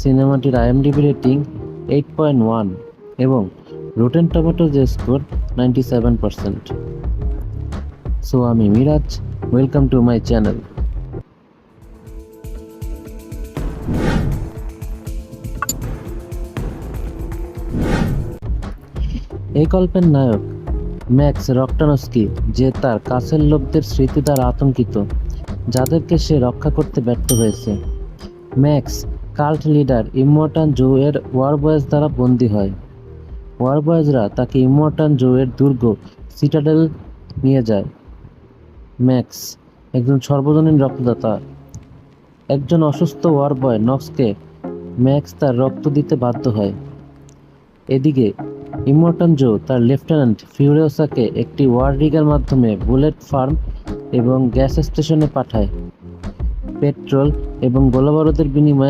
সিনেমাটির IMDb rating 8.1 এবং rotten টমেটোজ score 97%। So আমি Miraj, welcome to my channel. এই গল্পের নায়ক ম্যাক্স রকটানস্কি, যে তার কাছের লোকদের স্মৃতি দ্বারা আতঙ্কিত, যাদেরকে সে রক্ষা করতে ব্যর্থ হয়েছে। ম্যাক্স কাল্ট লিডার ইমর্টাল জো এর ওয়ারবয়েজ দ্বারা বন্দী হয়। ওয়ারবয়েজরা তাকে ইমর্টাল জো এর দুর্গ সিটাডেল নিয়ে যায়। ম্যাক্স একজন সর্বজনীন রক্তদাতা। একজন অসুস্থ ওয়ারবয় নক্সকে ম্যাক্স তার রক্ত দিতে বাধ্য হয়। এদিকে ইমর্টাল জো তার লেফটেন্যান্ট ফিউরিওসাকে একটি ওয়ার রিগের মাধ্যমে বুলেট ফার্ম এবং গ্যাস স্টেশনে পাঠায়। পেট্রোল এবং গোলাবারুদের বিনিময়ে